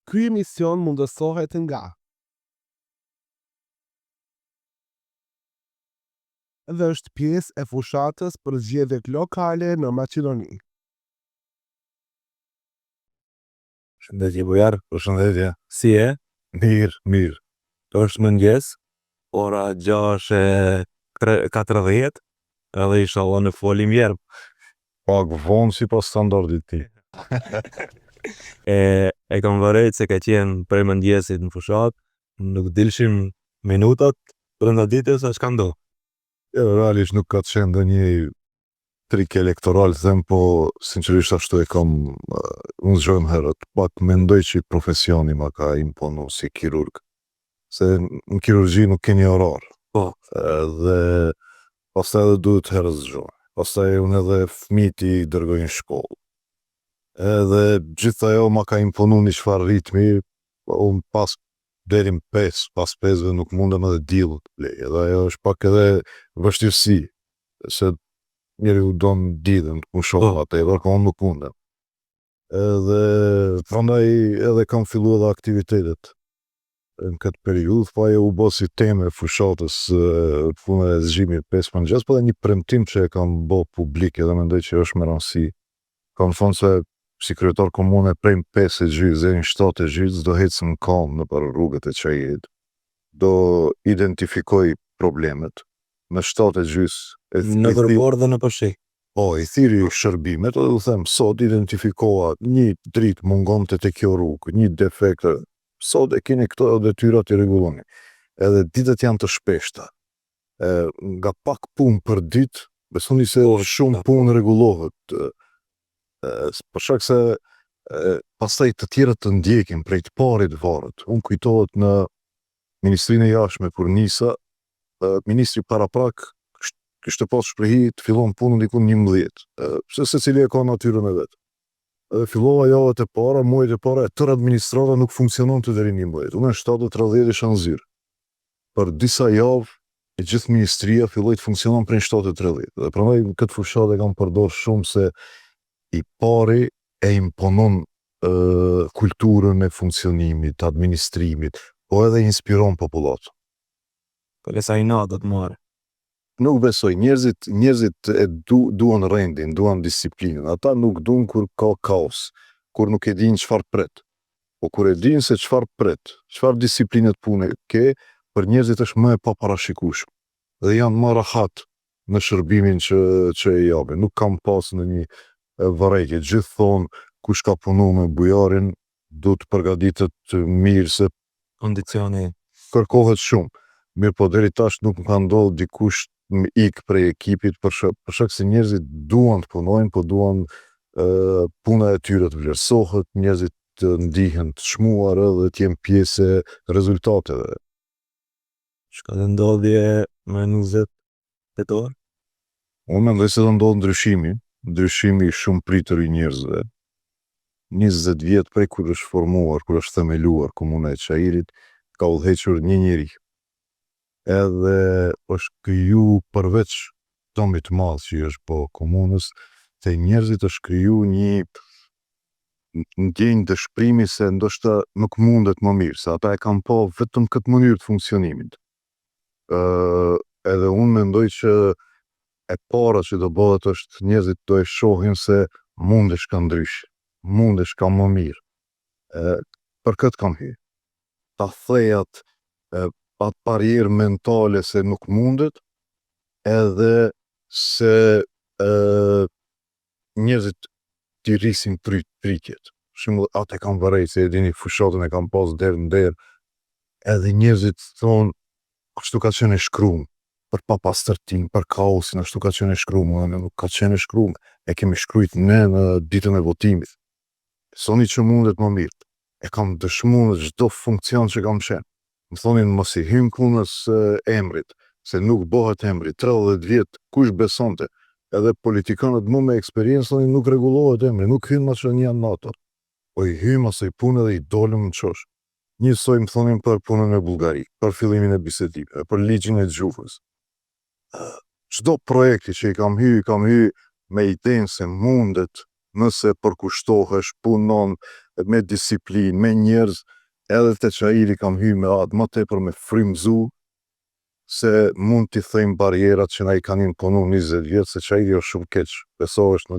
Ky emision mundësohet nga dhe është pjesë e fushatës për zgjedhjet lokale në Maqedoni. Shëndetje Bujar, përshëndetje. Si e? Mirë. Është mëngjes, ora 6:40, edhe inshallah në folim vjerb. Pak vonë si pas standardit ti. E kam vërejt se ka qenë prej mëngjesit në fushat, nuk dilshim minutat brenda ditës a çka ndo. Realisht nuk ka të qenë dhe një trik elektoral, them, po sinqerisht ashtu e kam unë zgjojmë herët. Pak mendoj që profesioni ma ka imponu si kirurg. Se në kirurgji nuk keni orar. Po. Dhe pastaj edhe duhet herë zgjoj. Pastaj unë edhe fëmiti i dërgoj në shkollë. Edhe gjithë ajo ma ka imponu një çfarë ritmi, unë pas deri në 5, pas 5-ve nuk mundem edhe diell të blej. Edhe ajo është pak edhe vështirësi, se njeriu don ditën ku shoh atë, por unë nuk mundem. Edhe prandaj edhe kam filluar edhe aktivitetet në këtë periudhë, po ajo u bë si temë e fushatës puna e zgjimit 5 mëngjes, po edhe një premtim që e kam bë publik edhe mendoj që është me rëndësi. Kam thonë se si kryetar komune prej 5:30 deri në 7:30 do ecëm kam nëpër rrugët e Çajit. Do identifikoj problemet. Në 7:30 Në përbor dhe në përshi. Po, i thiri shërbimet, edhe u them, sot identifikoha një dritë mungonte te kjo rrugë, një defekt, sot e keni këto detyrat i rregulloni. Edhe ditët janë të shpeshta. Nga pak punë për ditë, besoni se shumë punë rregullohet. Për shkak se pastaj të tjerët të ndjekin prej të parit varet. Unë kujtohet në Ministrinë e Jashtme kur nisa, ministri paraprak kishte pas shprehi të fillon punën diku 11, se secili e ka natyrën e vet. Fillova javët e para, muajt e para, tërë administrata nuk funksiononte deri në 11. Unë në 7:30 isha në zyrë. Për disa javë e gjithë ministria filloi të funksionon prej 7:30. Dhe prandaj këtë fushatë e kam përdorur shumë se i pari e imponon kulturën e funksionimit, administrimit, po edhe inspiron popullatën. Për e sa i na do të marrë. Nuk besoj, njerëzit e duan rendin, duan disiplinën. Ata nuk duan kur ka kaos, kur nuk e din çfarë pret. Po kur e din se çfarë pret, çfarë disiplinet pune ke, për njerëzit është më e paparashikueshme. Dhe janë më rahat në shërbimin që e japin. Nuk kam pas në një vërejtje. Gjithë thonë, kush ka punu me bujarin, du të përgatitet mirë se Kondicioni. kërkohet shumë. Mirë, po deri tash nuk më ka ndodhur dikush më ik prej ekipit për shkak se njerëzit duan të punojnë, po duan puna e tyre të vlerësohet, njerëzit të ndihen të çmuar edhe të jenë pjesë e rezultateve. Çka do ndodhje me 20 tetor? Unë mendoj se do ndodhë ndryshimi i shumë pritër i njerëzve. 20 vjet prej kur është formuar, kur është themeluar Komuna e Çajirit, ka udhëhequr një njeri. Edhe është kriju përveç tomit të madh që është po komunës, te njerëzit është kriju një ndjenjë dëshpërimi se ndoshta nuk mundet më mirë, se ata e kanë pa vetëm këtë mënyrë të funksionimit. Edhe unë mendoj që e para që do bëhet është njerëzit do e shohin se mundesh ka ndrysh, mundesh ka më mirë. Për këtë kam hyrë. Ta thejat, atë barierë mentale se nuk mundet, edhe se njerëzit t'i rrisin pritjet. Shumë atë e kam vërejt, se edini fushatën e kam pas derë në derë, edhe njerëzit thonë, kështu ka qenë e shkrumë, për papastërtin, për kaosin, ashtu ka qenë e shkrumë, nuk ka qenë e shkrumë, e kemi shkrujt ne në ditën e votimit. Soni që mundet më mirë, e kam dëshmu në çdo funksion që kam qenë. Më thonin mos i hym punës emrit, se nuk bëhet emrit, 30 vjet, kush besonte, edhe politikanët më me eksperiencë thonin nuk rregullohet emri, nuk hyn më që një natë. Po i hym asaj punë dhe i dolëm në çosh. Njësoj më thonin për punën e Bullgari, për fillimin e bisedimeve, për ligjin e Xhufës. Çdo projekti që i kam hy me idenë se mundet nëse përkushtohesh, punon me disiplinë, me njerëz, edhe te çajiri kam hyrë me atë më tepër me frymëzu se mund t'i thejmë barierat që na i kanë imponu 20 vjetë, se çajiri është shumë keq. Besoj është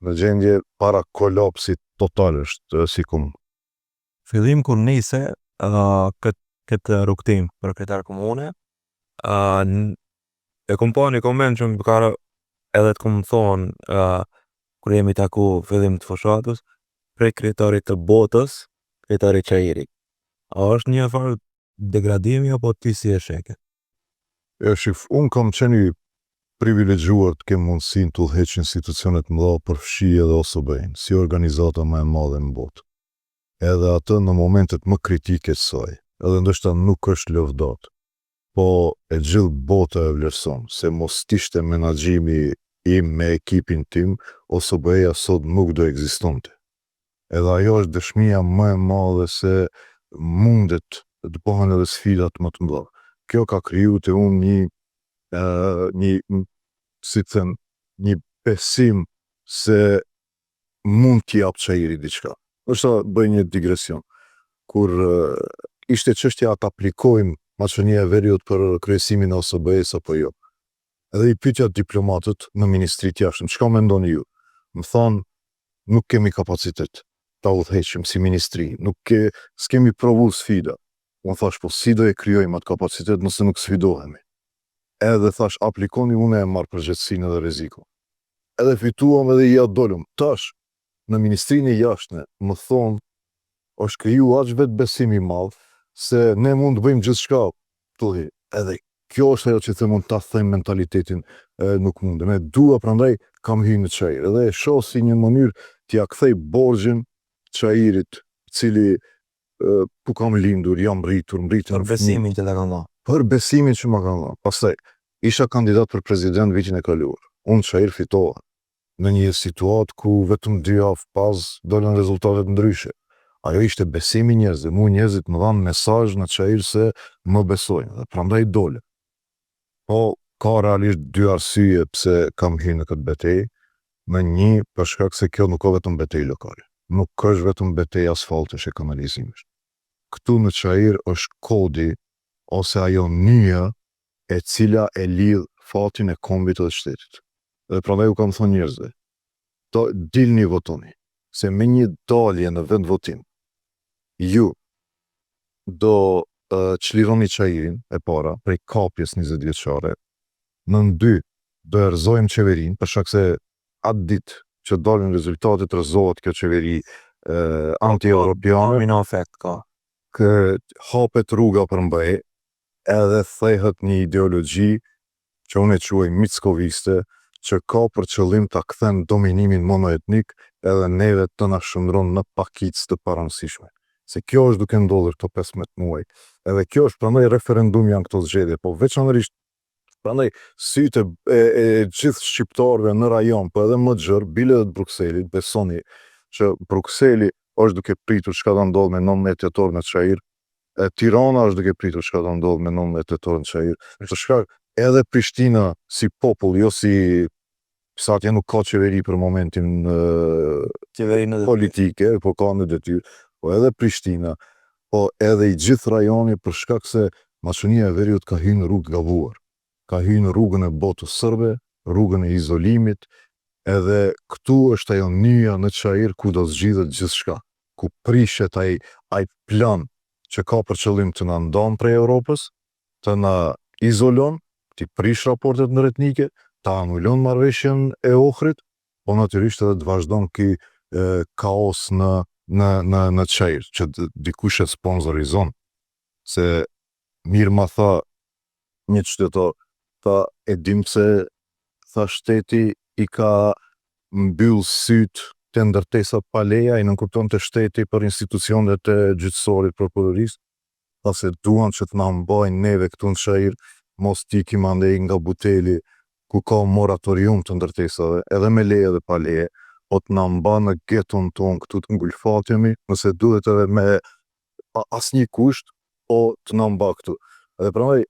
në gjendje para kolapsit total është sikum. Fillim kur nise këtë rrugtim për kryetar komune, e kom pa një koment që më ka edhe të kom thonë kur jemi taku fillim të fushatës, prej kryetarit të botës, kryetari çajiri. A është një farë degradimi apo ti si e sheke? Unë kam qeni privilegjuar të kem mundësin të udhëheq institucionet mëdha përfshi edhe OSBE-n, si organizata më e madhe në botë. Edhe atë në momentet më kritike të saj, edhe ndoshta nuk është lëvdat, po e gjithë bota e vlerëson, se mos t'ishte menaxhimi im me ekipin tim, OSBE-ja sot nuk do ekzistonte. Edhe ajo është dëshmia më e madhe se mundet të bëhen edhe sfidat më të mëdha. Kjo ka kriju te unë një besim se mund t'i jap çajiri diçka. Është bëj një digresion. Kur ishte çështja ta aplikojmë Maqonia e Veriut për kryesimin e OSBE-s apo jo. Edhe i pyetja diplomatët në ministrit jashtëm, çka mendoni ju? Më thonë, nuk kemi kapacitet ta udhëheqim si ministri, s'kemi provu sfida. Unë thash, po si do e kryojmë atë kapacitet nëse nuk sfidohemi? Edhe thash, aplikoni, unë e marrë përgjegjësinë dhe rrezikun. Edhe fituam edhe ja dolëm. Tash, në ministrinë e jashtme, më thonë, është kriju aq vetë besim i madh, se ne mund të bëjmë gjithçka. Edhe kjo është ajo që të mund ta thëjmë mentalitetin nuk mundem. E dua prandaj kam hyrë në çajir. Edhe e shoh si një mënyrë t'ia kthej borxhin çajirit, cili ku kam lindur, jam rritur. Për besimin që ta kanë dhënë. Për besimin që ma kanë dhënë. Pastaj, isha kandidat për president vitin e kaluar. Unë çajir fitova në një situatë ku vetëm 2 javë pas dolën rezultatet ndryshe. Ajo ishte besimi njerëzve, mu njerëzit më dhanë mesazh në çajir se më besojnë, dhe prandaj dole. Po, ka realisht 2 arsye pse kam hyrë në këtë betejë. Në një, për shkak se kjo nuk ka vetëm betejë lokale. Nuk është vetëm betejë asfaltesh e kanalizimesh. Këtu në çajir është kodi ose ajo nyja e cila e lidh fatin e kombit të shtetit. Dhe prandaj u kam thonë njerëzve, dilni votoni, se me një dalje në vend votim, ju do çlironi çajirin e para prej kapjes 20 vjeçare. Në 2 do erëzojmë qeverinë, për shkak se atë ditë që dalin rezultatet rëzohet kjo qeveri anti-europiane. Domino effect ka. Hapet rruga për mbaj, edhe thehet një ideologji që unë e quaj mickoviste, që ka për qëllim ta kthen dominimin monoetnik edhe neve të na shndron në pakicë të paranësishme. Se kjo është duke ndodhur këto 15 muaj. Edhe kjo është prandaj referendum janë këto zgjedhje, po veçanërisht prandaj sytë e gjithë shqiptarëve në rajon, po edhe më xhër, bile dhe të Brukselit, besoni që Brukseli është duke pritur çka do ndodhë me 19 tetor në çajir, Tirana është duke pritur çka do ndodhë me 19 tetor në çajir. Për shkak edhe Prishtina si popull, jo si sa atje nuk ka qeveri për momentin politike, po ka në detyrë, po edhe Prishtina, po edhe i gjithë rajoni, për shkak se Maqonia e Veriut ka hyrë në rrugë gabuar. Ka hyrë në rrugën e botës sërbe, rrugën e izolimit, edhe këtu është ajo nyja në çajir ku do zgjidhet gjithçka, ku prishet ai plan që ka për qëllim të na ndan prej Europës, të na izolon, t'i prish raportet ndërretnike, ta anulon marrëveshjen e Ohrit, po natyrisht edhe të vazhdon ky kaos në çajir, që dikush e sponsorizon. Se mirë ma tha një qytetar, tha e dim se tha shteti i ka mbyll syt të ndërtesat pa leja, i nënkupton të shteti për institucionet e gjyqësorit prokurorisë, tha se duan që të na mbajnë neve këtu në çajir, mos t'ikim andej nga Buteli, ku ka moratorium të ndërtesave, edhe me leje dhe pa leje, po të na mba në geton ton këtu të ngulfatemi, nëse duhet edhe me asnjë kusht, po të na mba këtu. Edhe prandaj,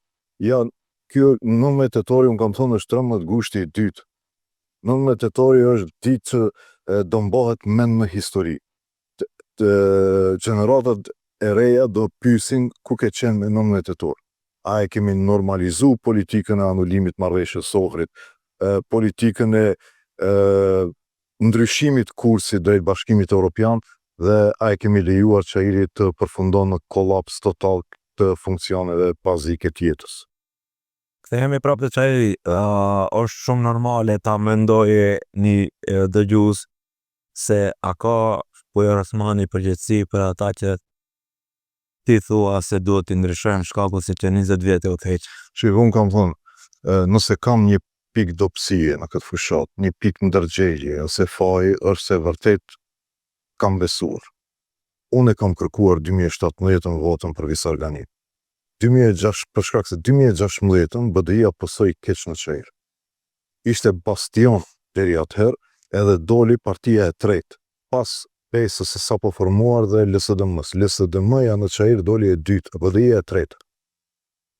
kjo 19 tetori, unë kam thonë është 13 gushti i dytë. 19 tetori është ditë që do mbohet mend në histori. Gjeneratat e reja do pyesin ku ke qenë me 19 tetor. A e kemi normalizu politikën e anulimit marrëveshjes së Ohrit, politikën e ndryshimit kursit drejt Bashkimit Evropian dhe a e kemi lejuar Çairi të përfundon në kollaps total të funksioneve bazike të jetës. Kthehemi prapë te Çairi, është shumë normale ta mendoje një dëgjues se a ka Bujar Osmani përgjegjësi për ata që ti thua se duhet të ndryshojnë shkakun si që 20 vjet e udhëheq. Unë kam thënë, nëse kam një pikë dobësie në këtë fushat, një pikë ndërgjegje ose faji, është se vërtet kam besuar. Unë e kam kërkuar 2017 votën për Visarganit. Për shkak se 2016 BDI-a pësoi keq në Çair. Ishte bastion deri atëherë, edhe doli partia e tretë, pas pesës se sa po formuar dhe LSDM-s. LSDM-ja në Çair doli e dytë, BDI-a e tretë.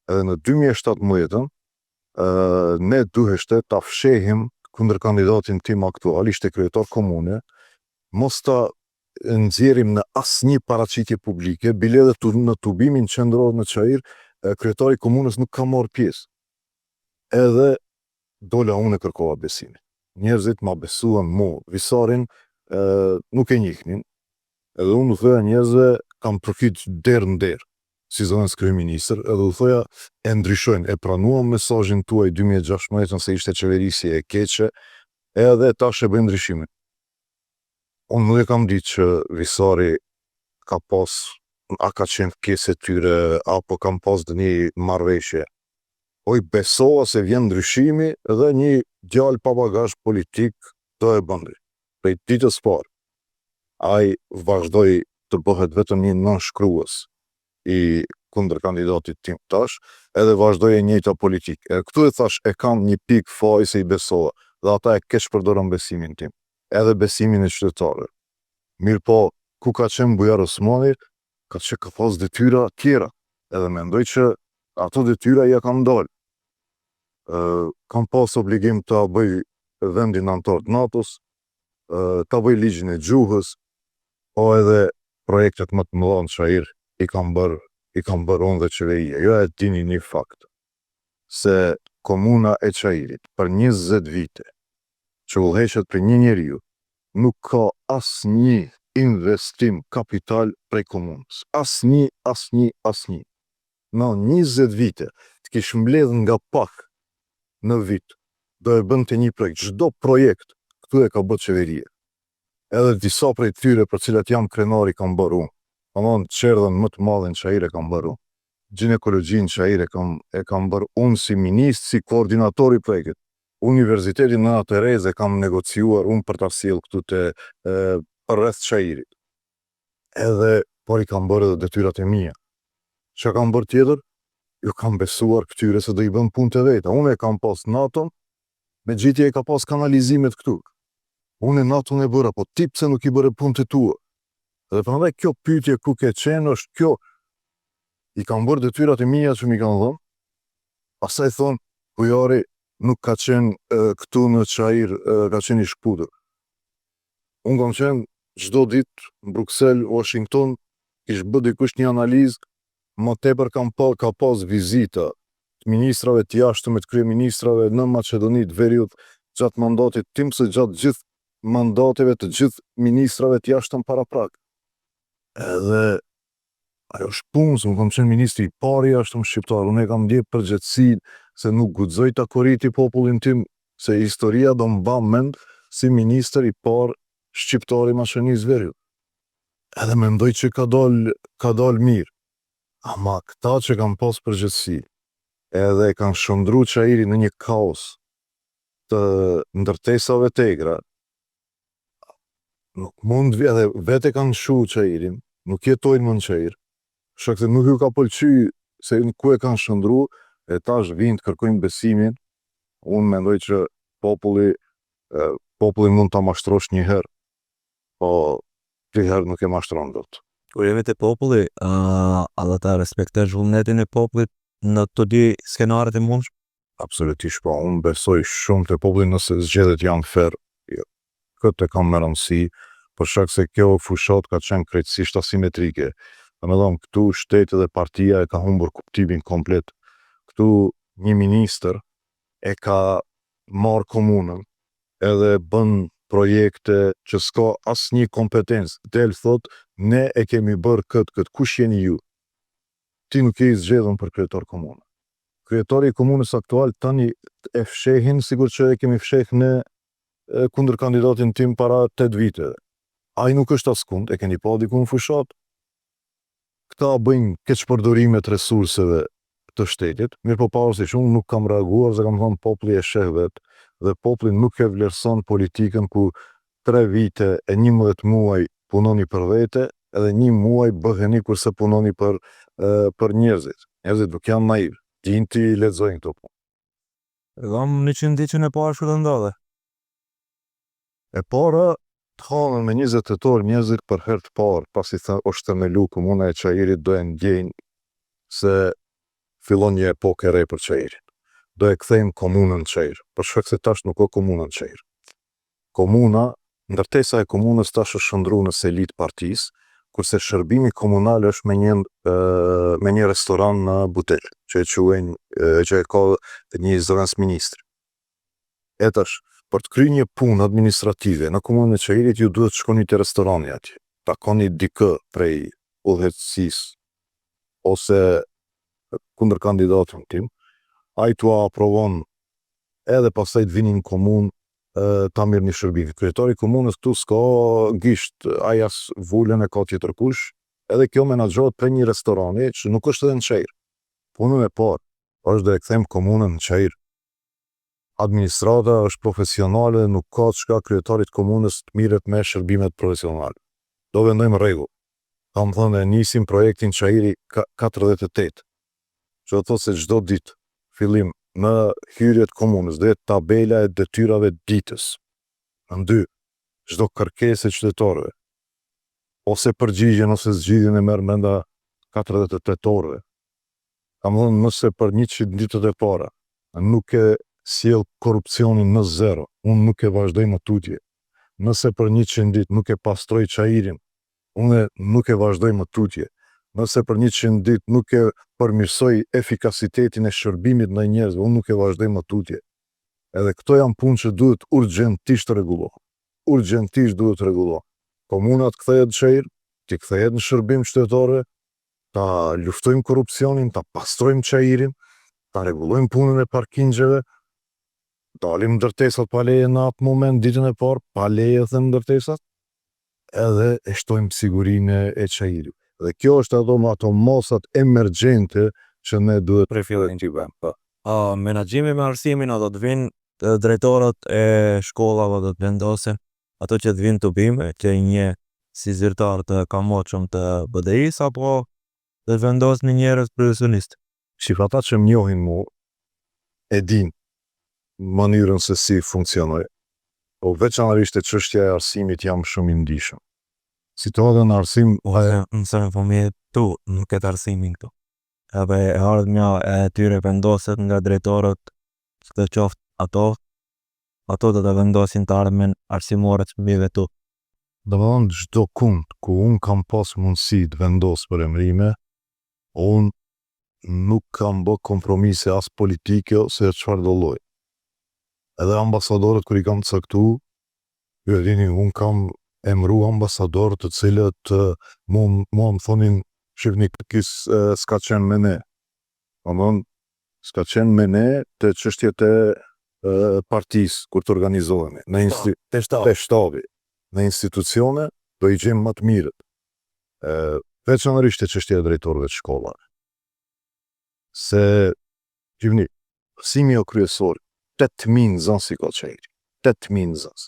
Edhe në 2017 ne duheshte ta fshehim kundër kandidatin tim aktual, ishte kryetar komune, mos ta nxjerrim në asnjë paraqitje publike, bile edhe në tubimin qendror në Çair, kryetari komunës nuk ka marrë pjesë. Edhe dola unë e kërkova besimin. Njerëzit ma besuan mu, Visarin nuk e njihnin, edhe unë u thoja njerëzve kam përfit derë në derë, si zonës kryeministër, edhe u thoja e ndryshojnë, e pranuam mesazhin tuaj 2016 se ishte qeverisje e keqe, edhe tash e bëjmë ndryshimin. Unë nuk e kam ditë që Visari ka pas, a ka qenë pjesë e tyre, apo kam pas dhe një marrëveshje. Besova se vjen ndryshimi dhe një djalë pa bagazh politik do e bëndri. Prej ditës parë, ai vazhdoi të bëhet vetëm një nënshkrues i kundër kandidatit tim tash, edhe vazhdoi e njëjta politikë. Këtu e thash e kam një pikë faji se i besova, dhe ata e keq përdorën besimin tim, edhe besimin e qytetarëve. Mirë po, ku ka qenë Bujar Osmani, ka pas detyra tjera, edhe mendoj që ato detyra ja kam dalë. Kam pas obligim të bëj vendin antar të NATO-s, të bëj ligjin e gjuhës, po edhe projektet më të mëdha në Çair i kam bërë unë dhe qeveria. Jo e dini një fakt, se komuna e Çairit për 20 vite që udhëheqet për një njeriu, nuk ka asnjë investim kapital prej komunës. Asnjë. Në 20 vite të kish mbledh nga pak në vit, do e bën të një projekt. Çdo projekt këtu e ka bërë qeveria. Edhe disa prej tyre për cilat jam krenari kam bërë unë. Anon çerdhën më të madhe në Çair e kam bërë unë. Ginekologjin në Çair e kam bërë unë si ministër, si koordinator i projektit. Universitetin Nana Tereze kam negociuar unë për ta sjell këtu te rreth Çairit. Edhe por i kam bërë edhe detyrat e mia. Çka kam bërë tjetër? Ju kam besuar këtyre se do i bën punë të veta. Unë e kam pas NATO, me gjithje e ka pas kanalizimet këtu. Unë e NATO e bëra, po ti pse nuk i bëre punë të tua? Dhe prandaj kjo pyetje ku ke qenë është kjo. I kam bërë detyrat e mia që mi kanë dhënë. Pastaj thon, Bujari nuk ka qenë këtu në Çair, ka qenë i shkputur. Unë kam qenë çdo ditë në Bruksel, Washington, kish bë dikush një analizë, më tepër ka pas vizita të ministrave të jashtëm, të kryeministrave në Maqedoni të Veriut gjatë mandatit tim, se gjatë gjithë mandateve të gjithë ministrave të jashtëm para prag. Edhe ajo është punë, se unë kam qenë ministri i parë i jashtëm shqiptar, unë e kam ndjek përgjegjësinë se nuk guxoj ta korriti popullin tim, se historia do mba mend si ministër i parë shqiptar i Maqedonisë Veriut. Edhe mendoj që ka dal mirë. Ama këta që kanë pas përgjegjësi, edhe kanë shndruar Çairin në një kaos të ndërtesave të egra, nuk mund edhe vete kanë shu Çairin, nuk jetojnë më në Çair, shkak se nuk ju ka pëlqyer se ku e kanë shndruar, e tash vinë të kërkojnë besimin. Unë mendoj që populli mund ta mashtrosh një herë, po dy herë nuk e mashtron dot. Kur jemi te populli, a do ta respektosh vullnetin e popullit në të dy skenaret e mundshme? Absolutisht po, unë besoj shumë te populli nëse zgjedhjet janë fair. këtë e kam me rëndësi, për shkak se kjo fushat ka qenë krejtësisht asimetrike. Domethënë, këtu shteti dhe partia e ka humbur kuptimin komplet. Këtu një ministër e ka marrë komunën edhe bën projekte që s'ka asnjë kompetencë. Del thot, ne e kemi bërë këtë, kush jeni ju? Ti nuk je i zgjedhur për kryetar komunë. Kryetari i komunës aktual tani e fshehin sigur që e kemi fsheh në kundër kandidatin tim para 8 viteve. Ai nuk është askund, e keni pa diku në fushat. Këta bëjnë keqpërdorime të resurseve të shtetit, mirë po pavarësisht unë nuk kam reaguar, se kam thënë populli e sheh vetë, dhe populli nuk e vlerëson politikën ku 3 vite e 11 muaj punoni për vete, edhe 1 muaj bëheni kurse punoni për njerëzit. Njerëzit nuk janë naiv, din ti lexojnë këto punë. Kam 100 ditë që në parë që të ndodhe. E para, të hanën me 20 tetor njerëzit për herë të parë, pasi është themelu komuna e Çajirit, do e ndjejnë se fillon një epokë e re për Çajirin. Do e kthejmë komunën Çajir, për shkak se tash nuk ka komunën Çajir. Komuna, ndërtesa e komunës tash është shndruar në selit partisë, kurse shërbimi komunal është me një restoran në Butel, që e ka një zëvendës ministri. E tash, për të kryer një punë administrative në komunën e Çajirit, ju duhet të shkoni te restorani atje. Takoni dikë prej udhëheqësisë ose kundër kandidatin tim, ai t'ua aprovon edhe pastaj të vini në komunë ta mirë një shërbim. Kryetari i komunës këtu s'ka gisht, ai as vulën e ka tjetër kush, edhe kjo menaxhohet për një restorani që nuk është edhe në Çajir. Punën e parë është dhe e kthejmë komunën në Çajir. Administrata është profesionale, nuk ka çka kryetarit komunës të mirët me shërbimet profesionale. Do vendojmë rregull. Kam thënë e nisim projektin Çajiri 48, që do të thotë se çdo ditë fillim në hyrjet komunës dhe tabela e detyrave ditës. Në 2, çdo kërkesë e qytetarëve, ose përgjigjen ose zgjidhjen e merr brenda 48 orëve. Kam thënë nëse për 100 ditët e para nuk e sjell korrupsionin në zero, unë nuk e vazhdoj më tutje. Nëse për 100 ditë nuk e pastroj Çajirin, unë nuk e vazhdoj më tutje. Nëse për 100 ditë nuk e përmirësoj efikasitetin e shërbimit ndaj njerëzve, unë nuk e vazhdoj më tutje. Edhe këto janë punë që duhet urgjentisht rregullohen. Urgjentisht duhet rregullohen. Komuna të kthehet në Çajir, të kthehet në shërbim qytetarëve, ta luftojmë korrupsionin, ta pastrojmë Çajirin, ta rregullojmë punën e parkingjeve, dalim ndërtesat pa leje në atë moment, ditën e parë, pa leje them ndërtesat, edhe e shtojmë sigurinë e Çajirit. Dhe kjo është ato mosat emergjente që ne duhet Prefillojnë që bëjmë. Menaxhimi me arsimin, do të vinë drejtorët e shkollave, do të vendosin ato që të vinë të bime, që një si zyrtar të kamoqëm të BDI-s, apo do të vendosin njerëz profesionistë. Shif, ata që më njohin mu, e din mënyrën se si funksionoj, po veçanërisht e çështja e arsimit jam shumë i ndihshëm. Situata në arsim, Mësojnë fëmijët tu, nuk e të arsimin këtu. Edhe e ardhmja e tyre vendoset nga drejtorët, të qoftë ato do të vendosin të ardhmen arsimore të fëmijëve tu. domethënë çdo kund ku unë kam pas mundësi të vendos për emrime, unë nuk kam bë kompromise as politike ose çfarë do lloj. Edhe ambasadorët kur i kam caktu, ju e dini, unë kam emru ambasadorë të cilët mua më thonin shifni kis s'ka qenë me ne. Domethënë s'ka qenë me ne të çështjet e partisë kur të organizohemi te shtabi. Në institucione do i gjemë më të mirët. Veçanërisht e çështja e drejtorëve të shkollave. Se shifni, mësimi o kryesor 8.000 nxënës i ka Çajiri. 8.000 nxënës.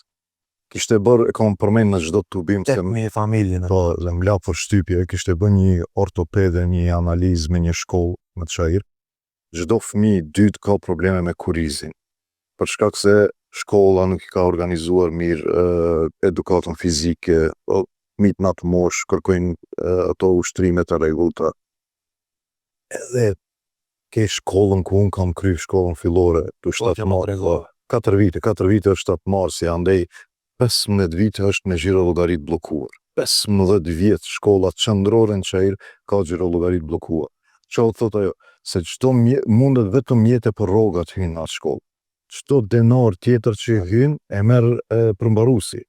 Kishte bërë, e kam përmend në çdo tubim se 8.000 familje. po, dhe më la për shtypje, kishte bërë një ortopede, një analizë me një shkollë në Çajir. Çdo fëmijë i dytë ka probleme me kurizin, për shkak se shkolla nuk i ka organizuar mirë edukatën fizike, fëmijët në atë moshë kërkojnë ato ushtrime të rregullta. Edhe ke shkollën ku unë kam kryer shkollën fillore, tu 7 marsi, 4 vite është 7 marsi, andej 15 vite është me xhirollogarit bllokuar. 15 vjet shkolla qendrore në Çajir ka xhirollogarit bllokuar. Çfarë thot ajo? Se çdo mundet vetëm mjete për rrogat hyn në atë shkollë. Çdo denar tjetër që hyn e merr përmbaruesi.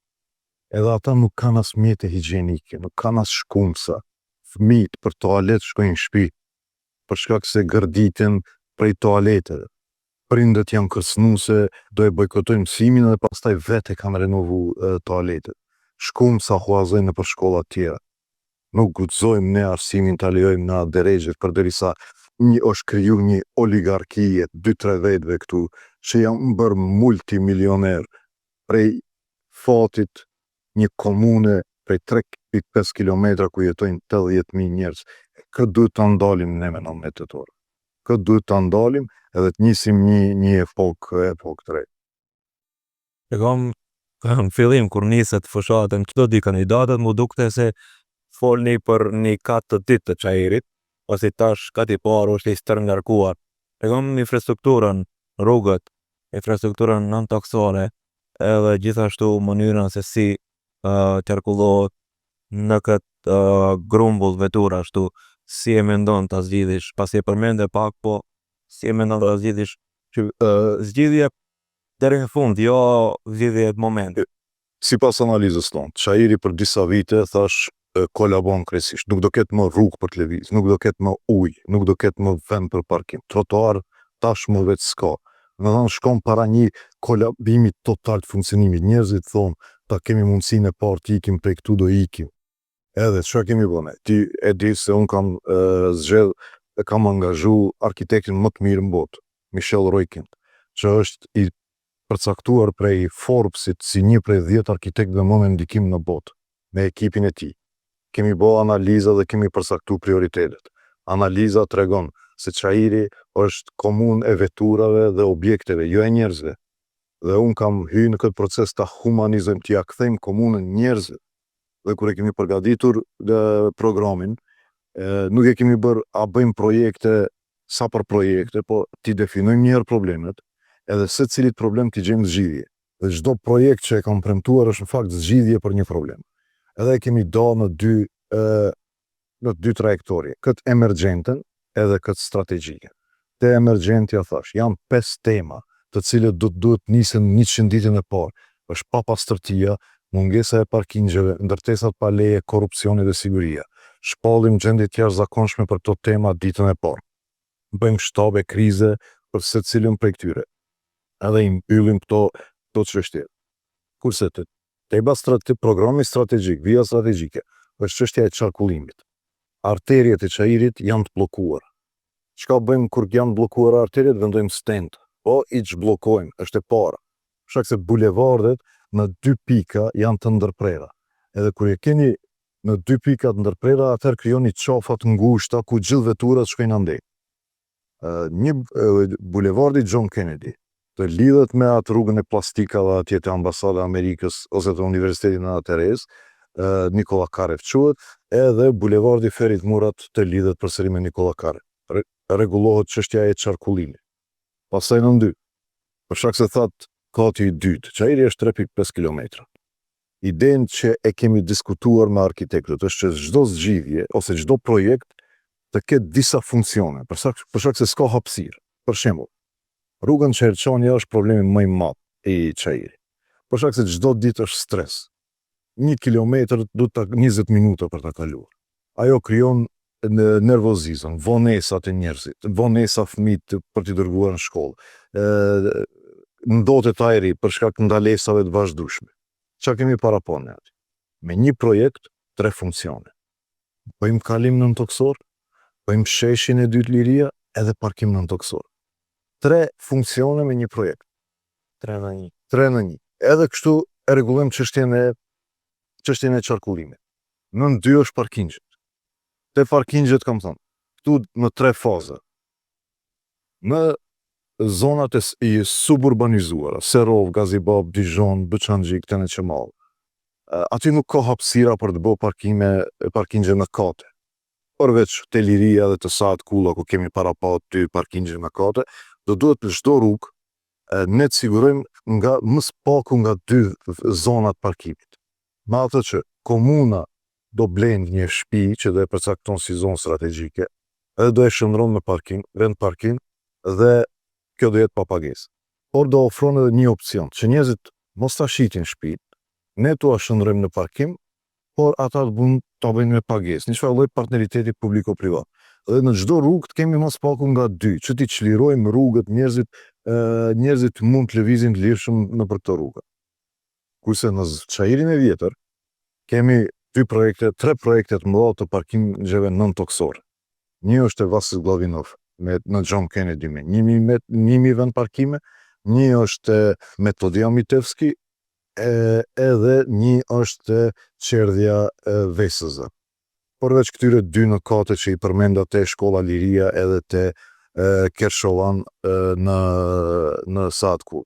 Edhe ata nuk kanë as mjete higjienike, nuk kanë as shkumsa. Fëmijët për toalet shkojnë në shtëpi për shkak se gërditen prej toaleteve. Prindët janë kërcënuar se do e bojkotojnë mësimin dhe pastaj vetë kanë renovu toaletet. Shkumsa huazojnë nëpër shkolla të tjera. Nuk guxojmë ne arsimin ta lejojmë në derexhet përderisa është kriju një oligarkie 2-3 vetëve këtu që janë bërë multimilioner prej fatit një komune prej 3.5 kilometra ku jetojnë 80.000 njerëz. Këtë duhet ta ndalim ne me 19 tetor. Këtë duhet ta ndalim edhe të nisim një epokë të re. E kam në fillim kur niset fushatën çdo di kandidatët mu dukte se folni për një katë të ditë të Çajirit, ose tash kati parë është i stërngarkuar. E kam infrastrukturën, rrugët, infrastrukturën nën-toksore, edhe gjithashtu mënyrën se si qarkullohet në këtë grumbull vetura ashtu, si e mendon ta zgjidhish, pasi e përmende pak, po si e mendon ta zgjidhish zgjidhje deri në fund, jo zgjidhje të momentit. Sipas analizës tonë, Çajiri për disa vite thash kolabon krejtësisht. Nuk do ketë më rrugë për të lëviz, nuk do ketë më ujë, nuk do ketë më vend për parkim. Trotuar tashmë vetë s'ka. Në thënë shkon para një kolabimi total të funksionimit. Njerëzit thonë, ta kemi mundësinë e parë të ikim prej këtu do ikim. Edhe çfarë kemi bëne? Ti e di se unë kam angazhu arkitektin më të mirë në botë, Michel Roykin, që është i përcaktuar prej Forbesit si një prej 10 arkitektëve më me ndikim në botë, me ekipin e tij. Kemi bë analiza dhe kemi përcaktuar prioritetet. Analiza tregon se Çajiri është komunë e veturave dhe objekteve, jo e njerëzve. Dhe unë kam hyrë në këtë proces ta humanizojmë, t'ia kthejmë komunën njerëzve. Dhe kur e kemi përgatitur programin, nuk e kemi bërë a bëjmë projekte sa për projekte, po t'i definojmë njëherë problemet, edhe secilit problem t'i gjejmë zgjidhje. Dhe çdo projekt që e kam premtuar është në fakt zgjidhje për një problem. Edhe e kemi dalë në dy trajektorie, këtë emergjenten edhe këtë strategjike. Te emergjentja thash, janë 5 tema të cilët duhet nisen 100 ditën e parë. Është papastërtia, mungesa e parkingjeve, ndërtesat pa leje, korrupsioni dhe siguria. Shpallim gjendje të jashtëzakonshme për këto tema ditën e parë. Bëjmë shtabe krize për secilin prej këtyre. Edhe i mbyllim këto çështje. Kurse programi strategjik, vija strategjike, është çështja e qarkullimit. Arteriet e Çajirit janë të bllokuar. Çka bëjmë kur janë bllokuar arteriet? Vendojmë stent. Po i çbllokojmë, është e para. Shkak se bulevardet në 2 pika janë të ndërprera. Edhe kur e keni në 2 pika të ndërprera, atëherë krijoni qafa të ngushta ku gjithë veturat shkojnë andej. Një bulevardi John Kennedy të lidhet me atë rrugën e plastikave atje te ambasada e Amerikës ose te Universiteti Ana Terez, Nikola Karev quhet, edhe bulevardi Ferit Murat të lidhet përsëri me Nikola Karev. Rregullohet çështja e qarkullimit. Pastaj në 2. Për shkak se thatë kati i dytë, Çajiri është 3.5 kilometra. Idenë që e kemi diskutuar me arkitektët është që çdo zgjidhje ose çdo projekt të ketë disa funksione, për shkak se s'ka hapësirë. Për shembull, rrugën Çerçania është problemi më i madh i Çajirit. Për shkak se çdo ditë është stres. 1 kilometër duhet 20 minuta për ta kaluar. Ajo krijon nervozizëm, vonesat e njerëzit, vonesa fëmijët për t'i dërguar në shkollë. Ndotet ajri për shkak ndalesave të vazhdueshme. Çfarë kemi para pa ne aty? Me një projekt, 3 funksione. Bëjmë kalim nën toksor, bëjmë sheshin e dytë Liria edhe parkim nën toksor. 3 funksione me një projekt. 3 në 1. 3 në 1. Edhe kështu e rregullojmë çështjen e qarkullimit. Nën 2 është parkingjet. Te parkingjet kam thënë, këtu në 3 faza. Në zonat e suburbanizuara, Serov, Gazibab, Dijon, Bëçanxhi, këto në Qemall. Aty nuk ka hapësira për të bërë parkingje në kate. Përveç te Liria dhe të Saat Kulla ku kemi para pa ty parkingje në kate, do duhet për çdo rrugë ne të sigurojmë nga më spaku nga 2 zonat parkimit. Me atë që komuna do blenë një shtëpi që do e përcakton si zonë strategjike, edhe do e shndron me parkim, vend parkim, dhe kjo do jetë pa pagesë. Por do ofron edhe një opcion, që njerëzit mos ta shitin shtëpinë, ne tua shndrojmë në parkim, por ata ta bëjnë me pagesë, një çfarë lloj partneriteti publiko-privat. Dhe në çdo rrugë kemi më spaku nga 2, që ti çlirojmë rrugët, njerëzit mund të lëvizin të lirshëm nëpër këto rruga. Kurse në Çajirin e vjetër kemi 3 projekte të mëdha të parkimeve nën-toksore. Një është e Vasil Glavinov në John Kennedy me 1000 vend parkime, një është Metodia Mitevski, edhe një është Qerdhja Vesëza. Përveç këtyre 2 në kate që i përmenda te Shkolla Liria edhe te Kershovan në Saatku.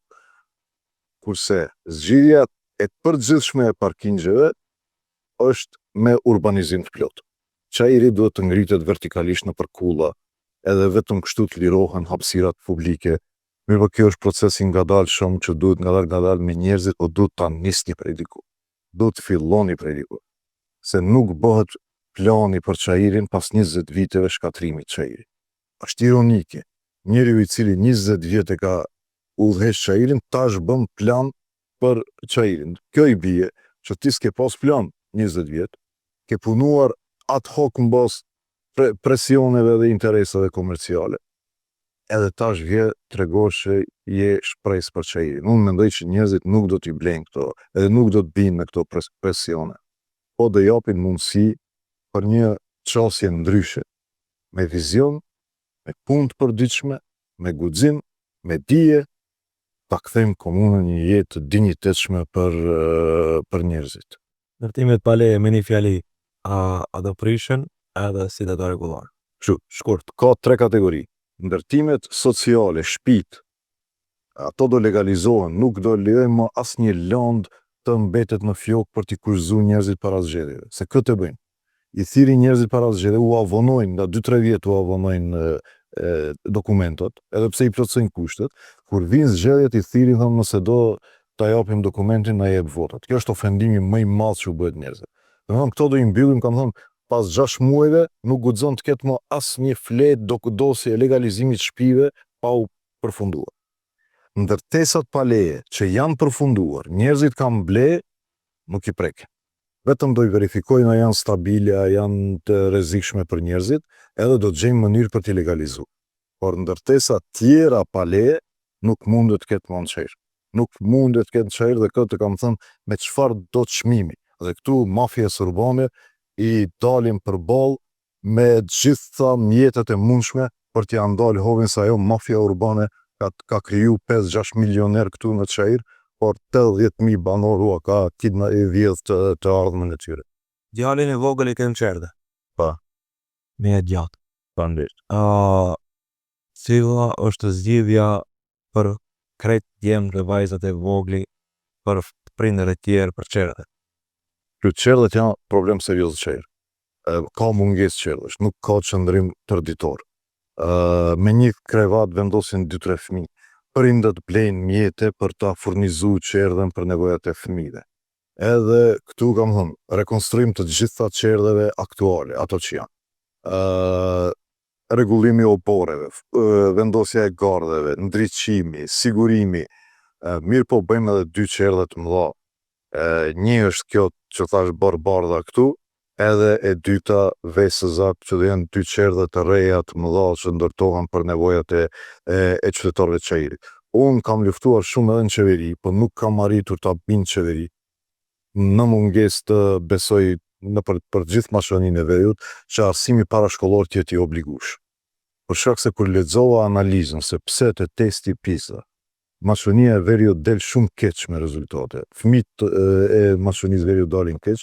Kurse zgjidhja e përgjithshme e parkingeve është me urbanizim të plot. Çajiri duhet të ngritet vertikalisht në përkulla, edhe vetëm kështu të lirohen hapësirat publike. Mirë, kjo është proces i ngadalshëm që duhet ngadal me njerëzit, o duhet ta nisni prej diku. Duhet të filloni prej diku. Se nuk bëhet plani për Çajirin pas 20 viteve shkatrimit Çajirit. Është ironike. Njeriu i cili 20 vjet e ka udhëheq Çajirin, tash bën plan për Çajirin. Kjo i bie që ti s'ke pas plan 20 vjet, ke punuar ad hoc mbas presioneve dhe interesave komerciale. Edhe tash vje tregosh që je shpresë për Çajirin. Unë mendoj që njerëzit nuk do t'i blejnë këto, edhe nuk do të binë me këto presione. Po do japin mundësi për një çështje ndryshe, me vizion, me punë të përditshme, me guxim, me dije, ta kthejmë komunën një jetë të dinjitetshme për njerëzit. Ndërtimet pale me një fjali a do prishen edhe si do rregullohen. Shkurt, ka 3 kategori. Ndërtimet sociale, shtëpitë, ato do legalizohen, nuk do lejojmë më asnjë land të mbetet në flok për t'i kurzuar njerëzit para zgjedhjeve. Se këtë e bëjnë. I thirrin njerëzit para zgjedhjeve, u avonojnë, nga 2-3 vjet u avonojnë dokumentat, edhe pse i plotësojnë kushtet, kur vinë zgjedhjet i thirrin, thonë nëse do ta japim dokumentin, na jep votat. Kjo është ofendimi më i madh që u bëhet njerëzve. Domethënë këto do i mbyllim, kam thënë, pas 6 muajve nuk guxon të ketë më asnjë fletë dosje legalizimit shtëpive pa u përfunduar. Ndërtesat pa leje që janë përfunduar, njerëzit kanë ble, nuk i prek. Vetëm do i verifikojnë a janë stabile, a janë të rrezikshme për njerëzit, edhe do të gjejmë mënyrë për t'i legalizuar. Por ndërtesa tjera pa leje nuk mundet të ketë më në çajër. Nuk mundet të ketë në çajër, dhe këtë kam thënë me çfarë do të çmimi. Dhe këtu mafjes urbane i dalim përballë me gjitha mjetet e mundshme për t'ia ndalë hovin, se ajo mafja urbane ka kriju 5-6 milioner këtu në Çajir, por 80.000 banorë ka vjedh të ardhmën e tyre. Djalin e vogël i kanë Çerdhe. Pa. Me e gjatë. Pandisht. Cila është zgjidhja për krejt djemt dhe vajzat e vogli, për prindërit e tjerë, për Çerdhe? Çerdhet janë problem serioz Çajir. Ka mungesë Çerdhesh, nuk ka qëndrim tërditor. Me një krevat vendosin 2-3 fëmijë. Prindët blejnë mjete për ta furnizuar Çerdhen për nevojat e fëmijëve. Edhe këtu kam thënë, rekonstruim të gjitha Çerdheve aktuale, ato që janë. Rregullimi i oboreve, vendosja e gardheve, ndriçimi, sigurimi. Mirë po bëjmë edhe 2 Çerdhe të mëdha. Një është kjo që thash bardha këtu, edhe e dyta Vesëza, që do janë 2 Çerdhe të reja të mëdha që ndërtohen për nevojat e qytetarëve të Çajirit. Unë kam luftuar shumë edhe në qeveri, por nuk kam arritur ta bind qeveri. Në mungesë të besoj për gjithë mashoninë e veriut që arsimi parashkollor të jetë i obligueshëm. Për shkak se kur lexova analizën se pse te testi PISA mashonia e veriut del shumë keq me rezultate. Fëmijët e mashonisë veriut dalin keq.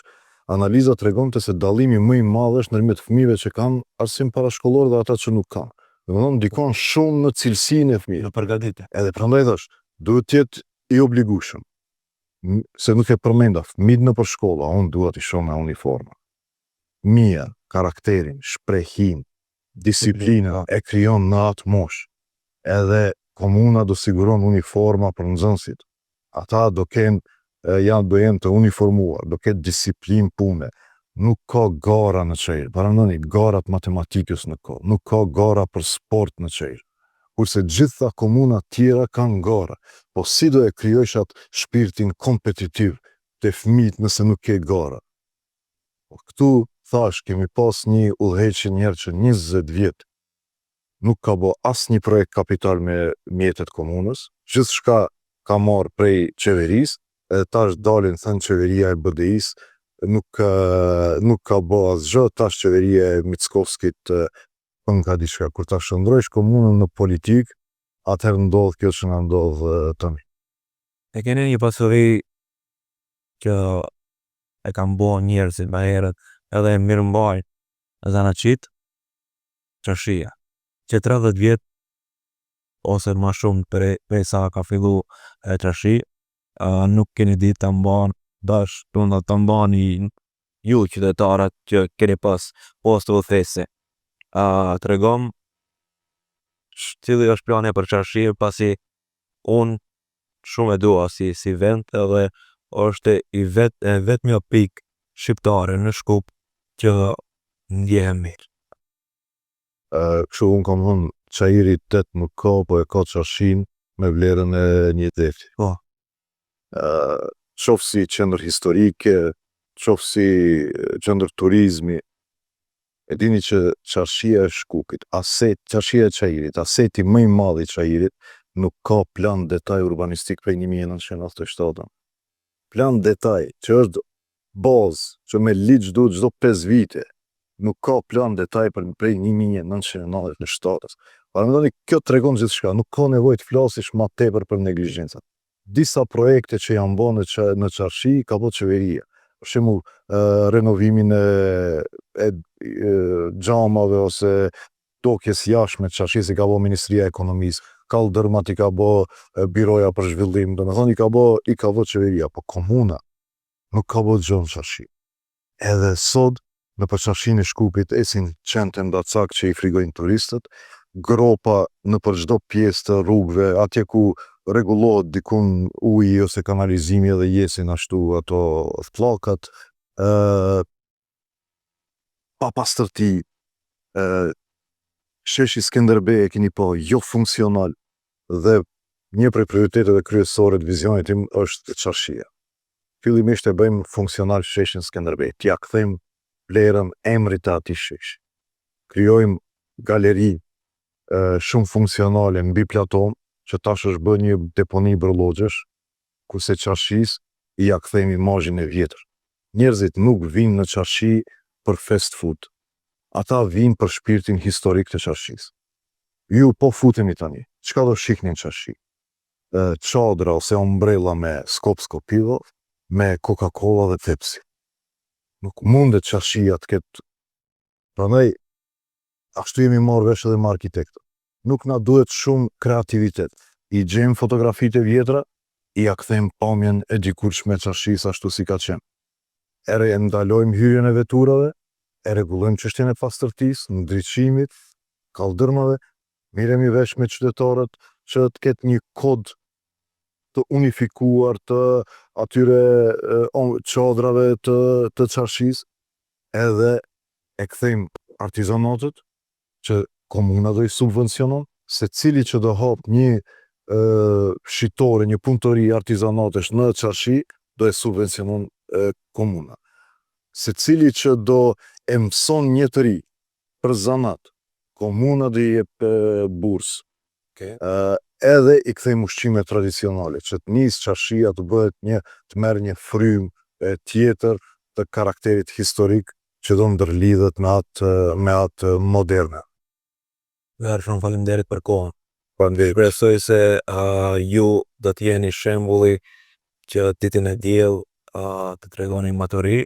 Analiza tregonte se dallimi më i madh është ndërmjet fëmijëve që kanë arsim parashkollor dhe ata që nuk kanë. Domethënë ndikon shumë në cilësinë e fëmijëve. Në përgatitje. Edhe prandaj thash, duhet të jetë i obligueshëm. Se nuk e përmenda, fëmijët në përshkolla, unë dua t'i shoh me uniforma. Mia, karakterin, shprehim, disiplinën e krijon në atë moshë. Edhe komuna do siguron uniforma për nxënësit. Ata do jenë të uniformuar, do ketë disiplinë pune. Nuk ka gara në çajër. Parandoni, garat matematikës nuk ka. Nuk ka gara për sport në çajër. Kurse gjitha komuna tjera kanë gara. Po si do e krijojsh atë shpirtin kompetitiv të fëmijët nëse nuk ke gara? Po këtu thash, kemi pas një udhëheqje njerë që 20 vjet nuk ka bo asnjë projekt kapital me mjetet komunës, gjithçka ka marrë prej qeverisë, edhe tash dalin thënë qeveria e BDI-s, nuk ka bo asgjë, tash qeveria e Mickovskit ka diçka. Kur ta shndrojsh komunën në politikë, atëherë ndodh kjo që na ndodh tani. E keni një pasuri që e kanë bo njerëzit më herët edhe e mirëmbajnë zanaqit, çarshia. Që 30 vjet ose më shumë prej sa ka fillu çarshi, nuk keni ditë ta mbani dash, tunda ta mbani ju qytetarët që keni pas poste udhëheqëse. Tregom cili është plani për çarshi, pasi unë shumë e dua si vend, edhe është vetmja pikë shqiptare në Shkup që ndjehem mirë. Kështu unë kam thënë, çajiri 8 nuk ka, po e ka çarshin me vlerën e një deti. Po. Qoftë si qendër historike, qoftë si qendër turizmi, e dini që çarshia e Shkupit, çarshia e Çajirit, aseti më i madh i Çajirit, nuk ka plan detaj urbanistik prej 1997. Plan detaj që është bazë, që me ligj duhet çdo 5 vite, nuk ka plan detaj për prej 1997. Parandoni, kjo tregon gjithçka, nuk ka nevojë të flasish më tepër për neglizhencat. Disa projekte që janë bërë në çarshi ka bërë qeveria. Për shembull, renovimin e xhamave ose tokjes jashtme të çarshisë ka bërë Ministria e Ekonomisë, kaldërmat i ka bërë biroja për zhvillim, domethënë i ka bërë qeveria, po komuna nuk ka bërë gjë në çarshi. Edhe sot në çarshinë e Shkupit esin qente ndacak që i frigojnë turistët, gropa në për çdo pjesë të rrugëve, atje ku rregullohet dikun uji ose kanalizimi edhe jesin ashtu ato pllakat, pa pastërti, sheshi Skënderbej e keni po jo funksional, dhe një prej prioriteteve kryesore të vizionit tim është çarshia. Fillimisht e bëjmë funksional sheshin Skënderbej, t'ia kthejmë vlerën emrit të atij sheshi. Krijojmë galeri shumë funksionale mbi platon, që tash është bërë një deponi brëllogjesh, kurse çarshis i ja kthejmë imazhin e vjetër. Njerëzit nuk vinë në çarshi për fast food. Ata vinë për shpirtin historik të çarshis. Ju po futeni tani, çka do shihni në çarshi? Çadra ose ombrella me skop pivo, me Coca-Cola dhe Pepsi. Nuk mundet çarshia të ketë. Prandaj, ashtu jemi marrë vesh edhe me arkitektët. Nuk na duhet shumë kreativitet. I gjejmë fotografitë e vjetra, i ja kthejmë pamjen e dikurshme çarshis ashtu si ka qenë. E ndalojmë hyrjen e veturave, e rregullojmë çështjen e pastërtisë, ndriçimit, kaldërmave, miremi vesh me qytetarët që të ketë një kod të unifikuar të atyre çadrave të çarshis, edhe e kthejmë artizanatët që komuna do i subvencionon, se cili që do hap një shitore, një punëtori artizanatesh në çarshi, do e subvencionon komuna. Se cili që do e mëson një të ri për zanat, komuna do i jep bursë. Edhe i kthejmë ushqime tradicionale, që të nisë çarshia të bëhet të merr një frymë tjetër të karakterit historik që do ndërlidhet me atë moderne. Shumë faleminderit për kohën. Shpresoj se ju do të jeni shembulli që ditën e diell të tregoni maturi,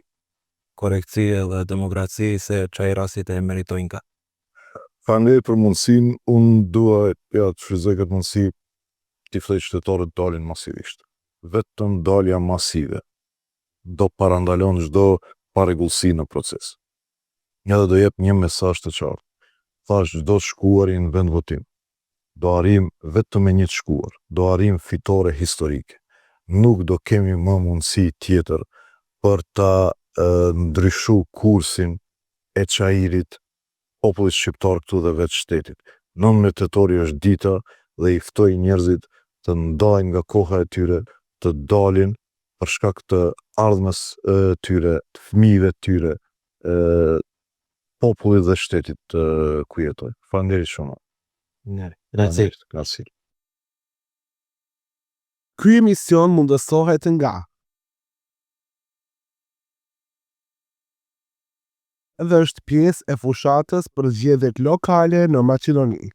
korektësi dhe demokraci, se çajrasit e meritojnë ka. Faleminderit për mundësinë, unë dua të shfrytëzoj këtë mundësi t'i ftoj qytetarët dalin masivisht. Vetëm dalja masive do parandalon çdo parregullsi në proces. Edhe do jep një mesazh të qartë. Thash çdo shkuari në vend votim. do arrim vetëm me një të shkuar, do arrim fitore historike. Nuk do kemi më mundësi tjetër për ta ndryshu kursin e çajirit popullit shqiptar këtu dhe vetë shtetit. 19 tetori është dita dhe i ftoj njerëzit të ndajnë nga koha e tyre, të dalin për shkak të ardhmës tyre, të fëmijëve tyre, popullit dhe shtetit ku jetoj. Faleminderit shumë. Grazie. Ky emision mundësohet nga dhe është pjesë e fushatës për zgjedhjet lokale në Maqedoni.